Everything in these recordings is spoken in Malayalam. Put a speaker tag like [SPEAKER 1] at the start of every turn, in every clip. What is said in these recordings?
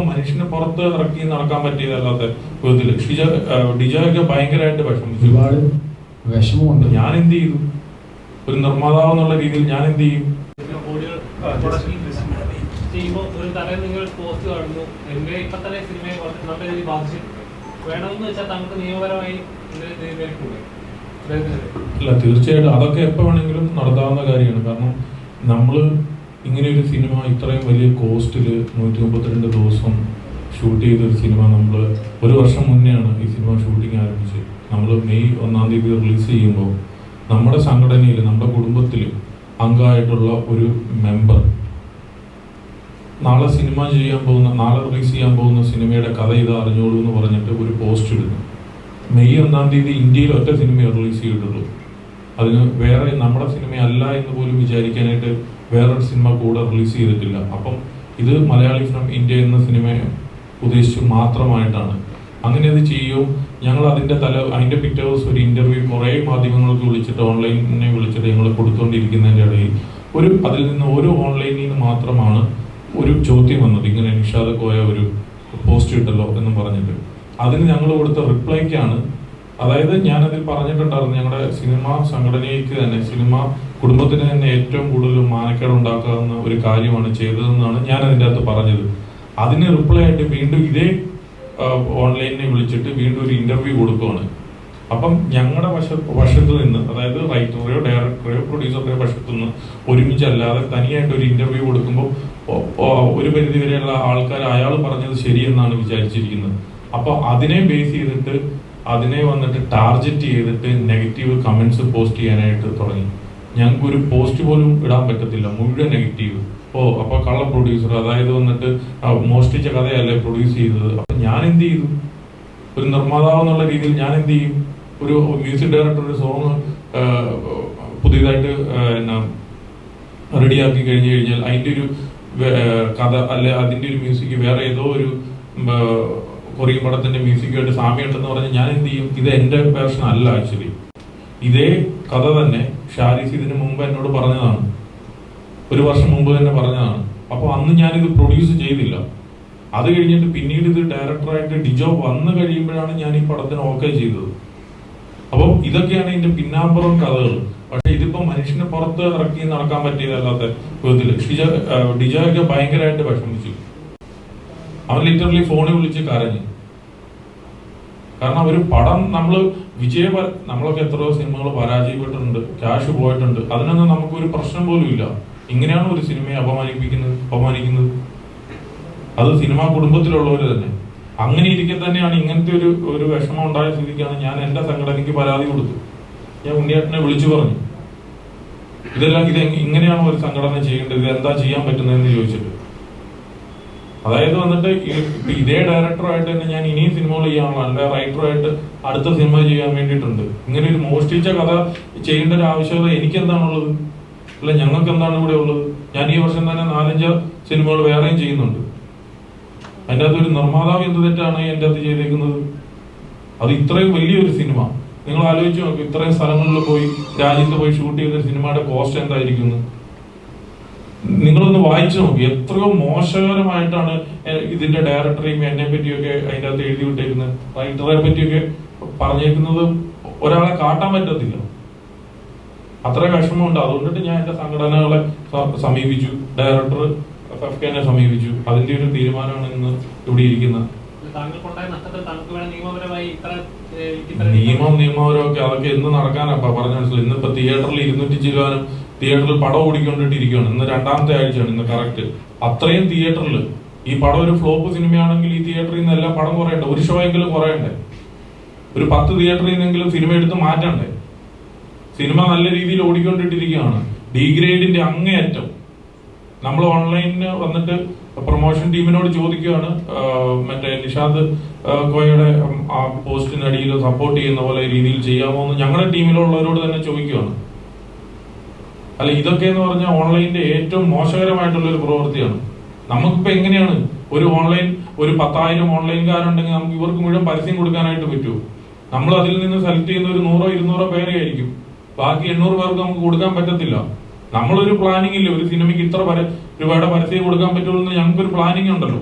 [SPEAKER 1] മനുഷ്യനെ പുറത്ത് ഇറക്കി നടക്കാൻ പറ്റിയതല്ലാത്ത വിധത്തില് ഡിജോയൊക്കെ ഭയങ്കരമായിട്ട് വിഷമിച്ചു.
[SPEAKER 2] ഒരുപാട് വിഷമമുണ്ട്.
[SPEAKER 1] ഞാൻ എന്ത് ചെയ്തു? ഒരു നിർമ്മാതാവ് എന്നുള്ള രീതിയിൽ ഞാൻ എന്ത് ചെയ്യും?
[SPEAKER 3] ഒരു തലയിൽ നിങ്ങൾ പോസ്റ്റ് കാണുന്നു, ഇപ്പൊ തന്നെ സിനിമയെ നല്ല രീതിയിൽ ബാധിച്ചിട്ടുണ്ട്. വേണമെന്ന് വെച്ചാൽ നമുക്ക് നിയമപരമായി
[SPEAKER 1] അല്ല, തീർച്ചയായിട്ടും അതൊക്കെ എപ്പോൾ വേണമെങ്കിലും നടത്താവുന്ന കാര്യമാണ്. കാരണം നമ്മൾ ഇങ്ങനെ ഒരു സിനിമ ഇത്രയും വലിയ കോസ്റ്റിൽ 132 ദിവസം ഷൂട്ട് ചെയ്തൊരു സിനിമ നമ്മൾ 1 വർഷം മുന്നെയാണ് ഈ സിനിമ ഷൂട്ടിങ് ആരംഭിച്ചത്. നമ്മൾ മെയ് 1-ാം തീയതി റിലീസ് ചെയ്യുമ്പോൾ നമ്മുടെ സംഘടനയിൽ നമ്മുടെ കുടുംബത്തിൽ അംഗമായിട്ടുള്ള ഒരു മെമ്പർ നാളെ റിലീസ് ചെയ്യാൻ പോകുന്ന സിനിമയുടെ കഥ ഇത് അറിഞ്ഞോളൂ എന്ന് പറഞ്ഞിട്ട് ഒരു പോസ്റ്റ് ഇടുന്നു. മെയ് 1-ാം തീയതി ഇന്ത്യയിൽ ഒറ്റ സിനിമയെ റിലീസ് ചെയ്തിട്ടുള്ളൂ. അതിന് വേറെ നമ്മുടെ സിനിമ അല്ല എന്ന് പോലും വിചാരിക്കാനായിട്ട് വേറൊരു സിനിമ കൂടെ റിലീസ് ചെയ്തിട്ടില്ല. അപ്പം ഇത് മലയാളി ഫ്രം ഇന്ത്യ എന്ന സിനിമയെ ഉദ്ദേശിച്ച് മാത്രമായിട്ടാണ്. അങ്ങനെ അത് ചെയ്യും. ഞങ്ങൾ അതിൻ്റെ പിറ്റേ ദിവസം ഒരു ഇന്റർവ്യൂ കുറേ മാധ്യമങ്ങൾക്ക് വിളിച്ചിട്ട് ഓൺലൈനെ വിളിച്ചിട്ട് ഞങ്ങൾ കൊടുത്തുകൊണ്ടിരിക്കുന്നതിൻ്റെ ഇടയിൽ അതിൽ നിന്ന് ഓരോ ഓൺലൈനിൽ നിന്ന് മാത്രമാണ് ഒരു ചോദ്യം വന്നത്. ഇങ്ങനെ നിഷാദ് കോയ ഒരു പോസ്റ്റ് ഇട്ടല്ലോ എന്ന് പറഞ്ഞിട്ട് അതിന് ഞങ്ങൾ കൊടുത്ത റിപ്ലൈക്കാണ്, അതായത് ഞാനതിൽ പറഞ്ഞിട്ടുണ്ടായിരുന്നു ഞങ്ങളുടെ സിനിമ സംഘടനയ്ക്ക് തന്നെ സിനിമ കുടുംബത്തിന് തന്നെ ഏറ്റവും കൂടുതൽ മാനക്കേട് ഉണ്ടാക്കാവുന്ന ഒരു കാര്യമാണ് ചെയ്തതെന്നാണ് ഞാൻ അതിൻ്റെ അകത്ത് പറഞ്ഞത്. അതിന് റിപ്ലൈ ആയിട്ട് വീണ്ടും ഇതേ ഓൺലൈനിനെ വിളിച്ചിട്ട് വീണ്ടും ഒരു ഇന്റർവ്യൂ കൊടുക്കുകയാണ്. അപ്പം ഞങ്ങളുടെ വശത്ത് നിന്ന്, അതായത് റൈറ്ററെയോ ഡയറക്ടറെയോ പ്രൊഡ്യൂസറുടെയോ വശത്തു നിന്ന് ഒരുമിച്ചല്ലാതെ തനിയായിട്ട് ഒരു ഇന്റർവ്യൂ കൊടുക്കുമ്പോൾ ഒരു പരിധിവരെയുള്ള ആൾക്കാർ അയാൾ പറഞ്ഞത് ശരിയെന്നാണ് വിചാരിച്ചിരിക്കുന്നത്. അപ്പോൾ അതിനെ ബേസ് ചെയ്തിട്ട് അതിനെ വന്നിട്ട് ടാർഗറ്റ് ചെയ്തിട്ട് നെഗറ്റീവ് കമന്റ്സ് പോസ്റ്റ് ചെയ്യാനായിട്ട് തുടങ്ങി. ഞങ്ങൾക്ക് ഒരു പോസ്റ്റ് പോലും ഇടാൻ പറ്റത്തില്ല, മുഴുവൻ നെഗറ്റീവ്. അപ്പൊ കള്ള പ്രൊഡ്യൂസർ, അതായത് വന്നിട്ട് മോഷ്ടിച്ച കഥയല്ലേ പ്രൊഡ്യൂസ് ചെയ്തത്. അപ്പൊ ഞാൻ എന്ത് ചെയ്തു? ഒരു നിർമ്മാതാവ് എന്നുള്ള രീതിയിൽ ഞാൻ എന്ത് ചെയ്യും? ഒരു മ്യൂസിക് ഡയറക്ടർ ഒരു സോങ് പുതിയതായിട്ട് റെഡിയാക്കി കഴിഞ്ഞു കഴിഞ്ഞാൽ അതിന്റെ ഒരു കഥ അല്ലെ അതിന്റെ ഒരു മ്യൂസിക് വേറെ ഏതോ ഒരു കൊറിയൻ പടത്തിന്റെ മ്യൂസിക്കായിട്ട് സാമ്യമുണ്ടെന്ന് പറഞ്ഞ് ഞാൻ എന്ത് ചെയ്യും? ഇത് എന്റെ വേർഷൻ അല്ല. ആക്ച്വലി ഇതേ കഥ തന്നെ ഷാരിസ് ഇതിന് മുമ്പ് എന്നോട് പറഞ്ഞതാണ്, 1 വർഷം മുമ്പ് തന്നെ പറഞ്ഞതാണ്. അപ്പോൾ അന്ന് ഞാനിത് പ്രൊഡ്യൂസ് ചെയ്തില്ല. അത് കഴിഞ്ഞിട്ട് പിന്നീട് ഇത് ഡയറക്ടറായിട്ട് ഡിജോ വന്നു കഴിയുമ്പോഴാണ് ഞാൻ ഈ പടത്തിന് ഓക്കെ ചെയ്തത്. അപ്പം ഇതൊക്കെയാണ് ഇതിന്റെ പിന്നാമ്പുറം കഥകൾ. പക്ഷെ ഇതിപ്പോ മനുഷ്യനെ പുറത്ത് ഇറക്കി നടക്കാൻ പറ്റിയതല്ലാത്ത വിധത്തില് ഡിജോയൊക്കെ ഭയങ്കരമായിട്ട് വിഷമിച്ചു. അവൻ ലിറ്ററലി ഫോണിൽ വിളിച്ച് കരഞ്ഞു. കാരണം ഒരു പടം നമ്മളൊക്കെ എത്രയോ സിനിമകൾ പരാജയപ്പെട്ടിട്ടുണ്ട്, ക്യാഷ് പോയിട്ടുണ്ട്. അതിനൊന്നും നമുക്കൊരു പ്രശ്നം പോലും ഇല്ല. ഇങ്ങനെയാണ് ഒരു സിനിമയെ അപമാനിക്കുന്നത്. അത് സിനിമാ കുടുംബത്തിലുള്ളവർ തന്നെ. അങ്ങനെ ഇരിക്കെ തന്നെയാണ് ഇങ്ങനത്തെ ഒരു വിഷമം ഉണ്ടായ സ്ഥിതിക്കാണ് ഞാൻ എന്റെ സംഘടനയ്ക്ക് പരാതി കൊടുത്തു. ഞാൻ ഉണ്ണിയേട്ടനെ വിളിച്ചു പറഞ്ഞു, ഇത് ഇങ്ങനെയാണ് ഒരു സംഘടന ചെയ്യേണ്ടത്, ഇത് എന്താ ചെയ്യാൻ പറ്റുന്നതെന്ന് ചോദിച്ചിട്ട്. അതായത് വന്നിട്ട് ഇതേ ഡയറക്ടറായിട്ട് തന്നെ ഞാൻ ഇനിയും സിനിമകൾ ചെയ്യാനുള്ള അല്ലെ റൈറ്ററായിട്ട് അടുത്ത സിനിമ ചെയ്യാൻ വേണ്ടിയിട്ടുണ്ട്. ഇങ്ങനെ ഒരു മോഷ്ടിച്ച കഥ ചെയ്യേണ്ട ഒരു ആവശ്യകത എനിക്ക് എന്താണുള്ളത്? അല്ല, ഞങ്ങൾക്ക് എന്താണ് ഇവിടെ ഉള്ളത്? ഞാൻ ഈ വർഷം തന്നെ 4-5 സിനിമകൾ വേറെയും ചെയ്യുന്നുണ്ട്. അതിൻ്റെ അകത്ത് ഒരു നിർമ്മാതാവ് എന്ത് തെറ്റാണ് എൻ്റെ അകത്ത് ചെയ്തേക്കുന്നത്? അത് ഇത്രയും വലിയൊരു സിനിമ നിങ്ങൾ ആലോചിച്ച് നോക്കും. ഇത്രയും സ്ഥലങ്ങളിൽ പോയി രാജ്യത്ത് പോയി ഷൂട്ട് ചെയ്ത സിനിമയുടെ കോസ്റ്റ് എന്തായിരിക്കുന്നു? നിങ്ങളൊന്ന് വായിച്ചു നോക്കി. എത്രയോ മോശകരമായിട്ടാണ് ഇതിന്റെ ഡയറക്ടറെയും എന്നെ പറ്റിയൊക്കെ അതിൻ്റെ അകത്ത് എഴുതി വിട്ടേക്കുന്നത്. റൈറ്ററെ പറ്റിയൊക്കെ പറഞ്ഞേക്കുന്നത് ഒരാളെ കാട്ടാൻ പറ്റത്തില്ല. അത്ര വിഷമമുണ്ട്. അതുകൊണ്ടിട്ട് ഞാൻ എന്റെ സംഘടനകളെ സമീപിച്ചു, ഡയറക്ടർ FFK-നെ സമീപിച്ചു. അതിന്റെ ഒരു തീരുമാനമാണ് ഇന്ന് ഇവിടെ ഇരിക്കുന്നത്. നിയമപരമൊക്കെ അതൊക്കെ എന്ന് നടക്കാനപ്പ പറഞ്ഞ മനസ്സിലായി. ഇന്നിപ്പോ തിയേറ്ററിൽ 200 ചില്ലാനും തിയേറ്ററിൽ പടം ഓടിക്കൊണ്ടിട്ടിരിക്കുകയാണ്. ഇന്ന് 2ാമത്തെ ആഴ്ചയാണ് ഇന്ന് കറക്റ്റ്. അത്രയും തിയേറ്ററിൽ ഈ പടം ഒരു ഫ്ലോപ്പ് സിനിമയാണെങ്കിൽ ഈ തിയേറ്ററിൽ നിന്ന് എല്ലാം പടം കുറയണ്ടേ? ഒരു ഷോ എങ്കിലും കുറയണ്ടേ? ഒരു 10 തിയേറ്ററിൽ നിന്നെങ്കിലും സിനിമ എടുത്ത് മാറ്റണ്ടേ? സിനിമ നല്ല രീതിയിൽ ഓടിക്കൊണ്ടിട്ടിരിക്കുകയാണ്. ഡീഗ്രേഡിന്റെ അങ്ങേയറ്റം. നമ്മൾ ഓൺലൈനിന് വന്നിട്ട് പ്രൊമോഷൻ ടീമിനോട് ചോദിക്കുകയാണ്, മറ്റേ നിഷാദ് കോയയുടെ ആ പോസ്റ്റിനടിയിൽ സപ്പോർട്ട് ചെയ്യുന്ന പോലെ രീതിയിൽ ചെയ്യാമോ എന്ന് ഞങ്ങളുടെ ടീമിലുള്ളവരോട് തന്നെ ചോദിക്കുകയാണ്. അല്ല, ഇതൊക്കെ എന്ന് പറഞ്ഞാൽ ഓൺലൈനിന്റെ ഏറ്റവും മോശകരമായിട്ടുള്ള ഒരു പ്രവൃത്തിയാണ്. നമുക്കിപ്പോ എങ്ങനെയാണ് ഒരു 10,000 ഓൺലൈൻകാരുണ്ടെങ്കിൽ നമുക്ക് ഇവർക്ക് മുഴുവൻ പരസ്യം കൊടുക്കാനായിട്ട് പറ്റുമോ? നമ്മൾ അതിൽ നിന്ന് സെലക്ട് ചെയ്യുന്ന ഒരു 100-200 പേരെ ആയിരിക്കും. ബാക്കി 800 പേർക്ക് നമുക്ക് കൊടുക്കാൻ പറ്റത്തില്ല. നമ്മളൊരു പ്ലാനിങ് ഇല്ല, ഒരു സിനിമയ്ക്ക് ഇത്ര രൂപയുടെ പരസ്യം കൊടുക്കാൻ പറ്റുള്ളൂ എന്ന് ഞങ്ങൾക്കൊരു പ്ലാനിങ് ഉണ്ടല്ലോ.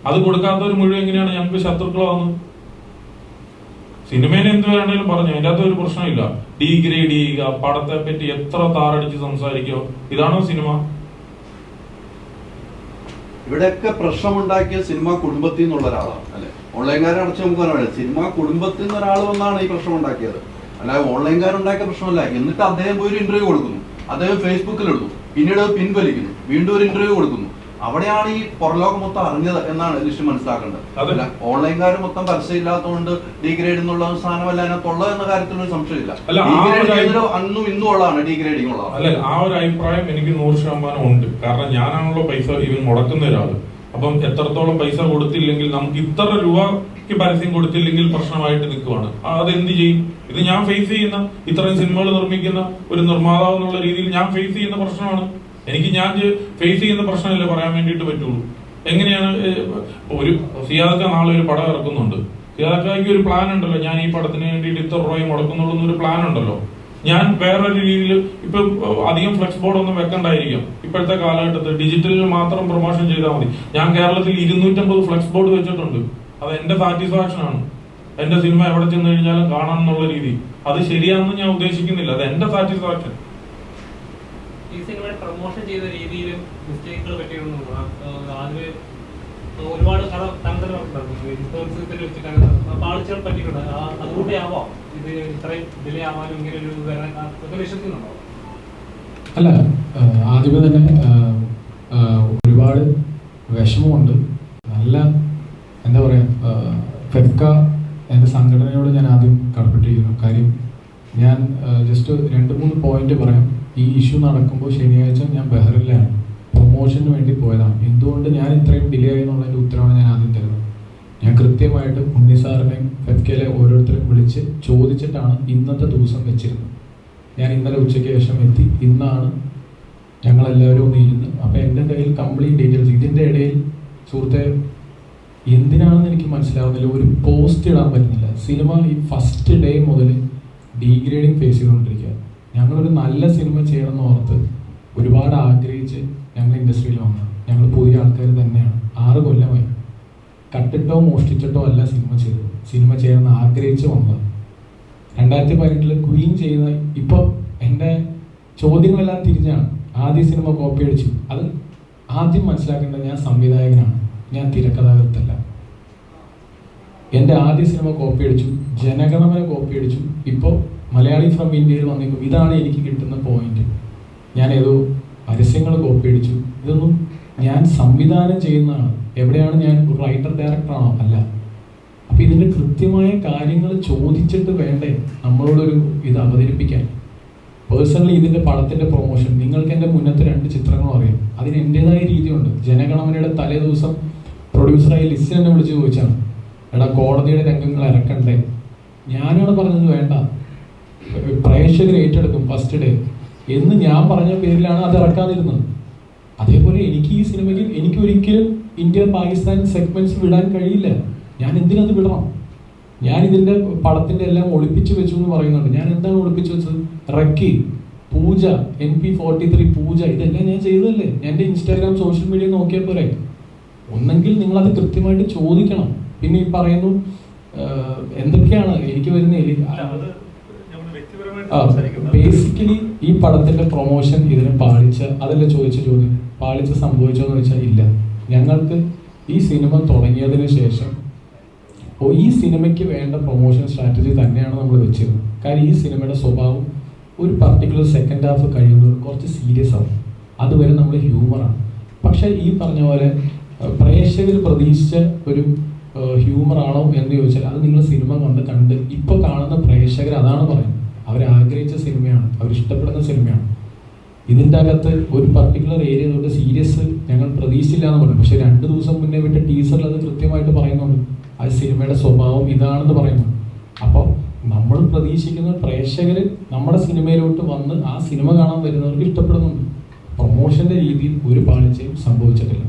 [SPEAKER 1] അത് കൊടുക്കാത്തവർ മുഴുവൻ എങ്ങനെയാണ് ഞങ്ങൾക്ക് ശത്രുക്കളാവുന്നത്? സിനിമേനെ എന്ത് വേണമെങ്കിലും പറഞ്ഞു, അതിൻ്റെ അകത്ത് ഒരു പ്രശ്നമില്ല. ഡീഗ്രേഡ് ചെയ്യുക, പടത്തെ പറ്റി എത്ര താറടിച്ച് സംസാരിക്കോ, ഇതാണോ സിനിമ?
[SPEAKER 4] ഇവിടെയൊക്കെ പ്രശ്നമുണ്ടാക്കിയ സിനിമ കുടുംബത്തിൽ നിന്നുള്ള ഒരാളാണ് അല്ലെ? ഓൺലൈൻകാരെ അടച്ച് നമുക്ക് പറയാം, സിനിമ കുടുംബത്തിൽ നിന്ന് ഒരാൾ വന്നാണ് ഈ പ്രശ്നം ഉണ്ടാക്കിയത്, അല്ലാതെ ഓൺലൈൻകാരുണ്ടാക്കിയ പ്രശ്നമല്ല. എന്നിട്ട് അദ്ദേഹം പോയി ഒരു ഇന്റർവ്യൂ കൊടുക്കുന്നു, അദ്ദേഹം ഫേസ്ബുക്കിലിടുന്നു, പിന്നീട് അത് പിൻവലിക്കുന്നു, വീണ്ടും ഒരു ഇന്റർവ്യൂ കൊടുക്കുന്നു. അവിടെയാണ് ഈ പുറലോകം മൊത്തം അറിഞ്ഞത് എന്നാണ് ലക്ഷ്യം മനസ്സിലാക്കേണ്ടത്. അല്ല ഓൺലൈൻകാർ മൊത്തം പരസ്യമില്ലാത്തതുകൊണ്ട് ഡീഗ്രേഡ് എന്നുള്ള സാധനമല്ല അതിനകത്തുള്ളത് എന്ന കാര്യത്തിൽ ഒരു സംശയമില്ല. അന്നും ഇന്നും ഉള്ളതാണ് ഡീഗ്രേഡിംഗ് ഉള്ളത്.
[SPEAKER 1] അല്ല, ആ ഒരു അഭിപ്രായം എനിക്ക് 100% ഉണ്ട്. കാരണം ഞാനാണല്ലോ പൈസ ഇവൻ മുടക്കുന്ന ഒരാള്. അപ്പം എത്രത്തോളം പൈസ കൊടുത്തില്ലെങ്കിൽ, നമുക്ക് ഇത്ര രൂപയ്ക്ക് പരസ്യം കൊടുത്തില്ലെങ്കിൽ പ്രശ്നമായിട്ട് നിൽക്കുവാണ്. അതെന്ത് ചെയ്യും? ഇത് ഞാൻ ഫേസ് ചെയ്യുന്ന, ഇത്രയും സിനിമകൾ നിർമ്മിക്കുന്ന ഒരു നിർമ്മാതാവ് എന്നുള്ള രീതിയിൽ ഞാൻ ഫേസ് ചെയ്യുന്ന പ്രശ്നമാണ്. എനിക്ക് ഞാൻ ഫേസ് ചെയ്യുന്ന പ്രശ്നമല്ലേ പറയാൻ വേണ്ടിയിട്ട് പറ്റുള്ളൂ. എങ്ങനെയാണ് ഒരു സിയാദക്ക നാളെ ഒരു പടം ഇറക്കുന്നുണ്ട്, സിയാദക്കയ്ക്ക് ഒരു പ്ലാൻ ഉണ്ടല്ലോ, ഞാൻ ഈ പടത്തിന് വേണ്ടിയിട്ട് ഇത്ര രൂപയും മുടക്കുന്നുള്ളൂ എന്നൊരു പ്ലാൻ ഉണ്ടല്ലോ. ഞാൻ വേറൊരു രീതിയിൽ ഇപ്പൊ അധികം ഫ്ലെക്സ് ബോർഡ് ഒന്നും വെക്കണ്ടായിരിക്കും. ഇപ്പോഴത്തെ കാലഘട്ടത്തിൽ ഡിജിറ്റലിൽ മാത്രം പ്രൊമോഷൻ ചെയ്താൽ മതി. ഞാൻ കേരളത്തിൽ 250 ഫ്ലെക്സ് ബോർഡ് വെച്ചിട്ടുണ്ട്. അത് എന്റെ സാറ്റിസ്ഫാക്ഷൻ ആണ്. എന്റെ സിനിമ എവിടെ ചെന്ന് കഴിഞ്ഞാലും കാണാം എന്നുള്ള രീതി. അത് ശരിയാണെന്ന് ഞാൻ ഉദ്ദേശിക്കുന്നില്ല, അത് എന്റെ സാറ്റിസ്ഫാക്ഷൻ.
[SPEAKER 3] ഈ സിനിമയുടെ പ്രൊമോഷൻ ചെയ്ത രീതിയിലും മിസ്റ്റേക്കുകൾ പറ്റിയിരുന്നു. ആദ്യമേ ഒരുപാട് പാളിച്ചകൾ പറ്റിയിട്ടുണ്ട്. അതുകൂടെ ആവാം ഇത് ഇത്രയും ഡിലേ ആവാനും ഇങ്ങനെ ഒരു വിശ്വസിക്കുന്നുണ്ടോ?
[SPEAKER 2] അല്ല, ആദ്യമേ തന്നെ ഒരുപാട് വിഷമമുണ്ട്. നല്ല എന്താ പറയുക, ഫെഫ്ക എൻ്റെ സംഘടനയോട് ഞാൻ ആദ്യം കടപ്പെട്ടിരിക്കുന്നു. കാര്യം ഞാൻ ജസ്റ്റ് 2-3 പോയിന്റ് പറയാം. ഈ ഇഷ്യൂ നടക്കുമ്പോൾ ശനിയാഴ്ച ഞാൻ ബഹ്റിനിലാണ്, പ്രൊമോഷന് വേണ്ടി പോയതാണ്. എന്തുകൊണ്ട് ഞാൻ ഇത്രയും ഡിലേ ആയി എന്നുള്ളതിൻ്റെ ഉത്തരവാണ് ഞാൻ ആദ്യം തരുന്നത്. ഞാൻ കൃത്യമായിട്ട് ഉണ്ണി സാറിനെയും ഫെഫ്കയിലെ ഓരോരുത്തരെയും വിളിച്ച് ചോദിച്ചിട്ടാണ് ഇന്നത്തെ ദിവസം വെച്ചിരുന്നത്. ഞാൻ ഇന്നലെ ഉച്ചയ്ക്ക് ശേഷം എത്തി, ഇന്നാണ് ഞങ്ങളെല്ലാവരും ഒന്ന് ഇരുന്ന്. അപ്പോൾ എൻ്റെ കയ്യിൽ കംപ്ലീറ്റ് ഡീറ്റെയിൽസ്. ഇതിൻ്റെ ഇടയിൽ സുഹൃത്തെ എന്തിനാണെന്ന് എനിക്ക് മനസ്സിലാവുന്നില്ല, ഒരു പോസ്റ്റ് ഇടാൻ പറ്റുന്നില്ല. സിനിമ ഈ ഫസ്റ്റ് ഡേ മുതൽ ഡീഗ്രേഡിങ് ഫേസ് ചെയ്തുകൊണ്ടിരിക്കുക. ഞങ്ങളൊരു നല്ല സിനിമ ചെയ്യണമെന്ന് ഓർത്ത് ഒരുപാട് ആഗ്രഹിച്ച് ഞങ്ങൾ ഇൻഡസ്ട്രിയിൽ വന്നത്. ഞങ്ങൾ പുതിയ ആൾക്കാർ തന്നെയാണ്. 6 കൊല്ലമായി കട്ടിട്ടോ മോഷ്ടിച്ചിട്ടോ അല്ല സിനിമ ചെയ്തത്. സിനിമ ചെയ്യണമെന്ന് ആഗ്രഹിച്ച് വന്നത്. 2018 ക്വീൻ ചെയ്യുന്ന. ഇപ്പോൾ എൻ്റെ ചോദ്യങ്ങളെല്ലാം തിരിഞ്ഞാണ്. ആദ്യ സിനിമ കോപ്പി അടിച്ചു. അത് ആദ്യം മനസ്സിലാക്കേണ്ടത്, ഞാൻ സംവിധായകനാണ്, ഞാൻ തിരക്കഥാകൃത്തല്ല. എൻ്റെ ആദ്യ സിനിമ കോപ്പി അടിച്ചു, ജനഗണമന കോപ്പി അടിച്ചു. ഇപ്പോൾ മലയാളി ഫ്രം ഇന്ത്യയിൽ വന്നിരിക്കും. ഇതാണ് എനിക്ക് കിട്ടുന്ന പോയിന്റ്. ഞാൻ ഏതോ പരസ്യങ്ങൾ കോപ്പി അടിച്ചു. ഇതൊന്നും ഞാൻ സംവിധാനം ചെയ്യുന്നതാണ്. എവിടെയാണ് ഞാൻ റൈറ്റർ ഡയറക്ടറാണോ? അല്ല. അപ്പം ഇതിൻ്റെ കൃത്യമായ കാര്യങ്ങൾ ചോദിച്ചിട്ട് വേണ്ടേ നമ്മളോടൊരു ഇത് അവതരിപ്പിക്കാൻ. പേഴ്സണലി ഇതിൻ്റെ പടത്തിൻ്റെ പ്രൊമോഷൻ, നിങ്ങൾക്ക് എൻ്റെ മുന്നത്തെ 2 ചിത്രങ്ങളും അറിയാം. അതിന് എൻ്റെതായ രീതിയുണ്ട്. ജനഗണമനയുടെ തലേ ദിവസം പ്രൊഡ്യൂസറായി ലിസ്റ്റ് എന്നെ വിളിച്ച് ചോദിച്ചാണ്, എടാ കോടതിയുടെ രംഗങ്ങൾ ഇറക്കണ്ടേ? ഞാനാണ് പറഞ്ഞത് വേണ്ട, പ്രേക്ഷകർ ഏറ്റെടുക്കും ഫസ്റ്റ് ഡേ എന്ന് ഞാൻ പറഞ്ഞ പേരിലാണ് അത് ഇറക്കാതിരുന്നത്. അതേപോലെ എനിക്ക് ഈ സിനിമയ്ക്ക് എനിക്ക് ഒരിക്കലും ഇന്ത്യ പാകിസ്ഥാൻ സെഗ്മെന്റ്സ് വിടാൻ കഴിയില്ല. ഞാൻ എന്തിനത് വിടണം? ഞാൻ ഇതിൻ്റെ പടത്തിൻ്റെ എല്ലാം ഒളിപ്പിച്ച് വെച്ചു എന്ന് പറയുന്നുണ്ട്. ഞാൻ എന്താണ് ഒളിപ്പിച്ച് വെച്ചത്? റക്കി, പൂജ, NP43 പൂജ, ഇതെല്ലാം ഞാൻ ചെയ്തതല്ലേ. ഞാൻ എൻ്റെ ഇൻസ്റ്റാഗ്രാം സോഷ്യൽ മീഡിയ നോക്കിയാൽ പോരെ. ഒന്നെങ്കിൽ നിങ്ങളത് കൃത്യമായിട്ട് ചോദിക്കണം. പിന്നെ ഈ പറയുന്നു എന്തൊക്കെയാണ് എനിക്ക് വരുന്ന ബേസിക്കലി ഈ പടത്തിന്റെ പ്രൊമോഷൻ ഇതിന് പാളിച്ച, അതല്ല ചോദിച്ച ചോദ്യം, പാളിച്ച സംഭവിച്ചോന്ന് വെച്ചാൽ ഇല്ല. ഞങ്ങൾക്ക് ഈ സിനിമ തുടങ്ങിയതിന് ശേഷം ഈ സിനിമയ്ക്ക് വേണ്ട പ്രൊമോഷൻ സ്ട്രാറ്റജി തന്നെയാണ് നമ്മൾ വെച്ചിരുന്നത്. കാര്യം ഈ സിനിമയുടെ സ്വഭാവം ഒരു പർട്ടിക്കുലർ സെക്കൻഡ് ഹാഫ് കഴിയുമ്പോൾ കുറച്ച് സീരിയസ് ആവും. അതുവരെ നമ്മൾ ഹ്യൂമറാണ്. പക്ഷെ ഈ പറഞ്ഞ പോലെ പ്രേക്ഷകർ പ്രതീക്ഷിച്ച ഒരു ഹ്യൂമറാണോ എന്ന് ചോദിച്ചാൽ അത് നിങ്ങൾ സിനിമ കണ്ട് ഇപ്പോൾ കാണുന്ന പ്രേക്ഷകർ അതാണ് പറയുന്നത്. അവരാഗ്രഹിച്ച സിനിമയാണ്, അവരിഷ്ടപ്പെടുന്ന സിനിമയാണ്. ഇതിൻ്റെ അകത്ത് ഒരു പർട്ടിക്കുലർ ഏരിയ തൊട്ട് സീരിയസ് ഞങ്ങൾ പ്രതീക്ഷിച്ചില്ല എന്ന് പറയും. പക്ഷെ 2 ദിവസം മുന്നേ വിട്ട ടീസറിൽ അത് കൃത്യമായിട്ട് പറയുന്നുണ്ട്. ആ സിനിമയുടെ സ്വഭാവം ഇതാണെന്ന് പറയുന്നു. അപ്പോൾ നമ്മൾ പ്രതീക്ഷിക്കുന്ന പ്രേക്ഷകർ നമ്മുടെ സിനിമയിലോട്ട് വന്ന് ആ സിനിമ കാണാൻ വരുന്നവർക്ക് ഇഷ്ടപ്പെടുന്നുണ്ട്. പ്രൊമോഷൻ്റെ രീതിയിൽ ഒരു പാളിച്ചയും സംഭവിച്ചിട്ടില്ല.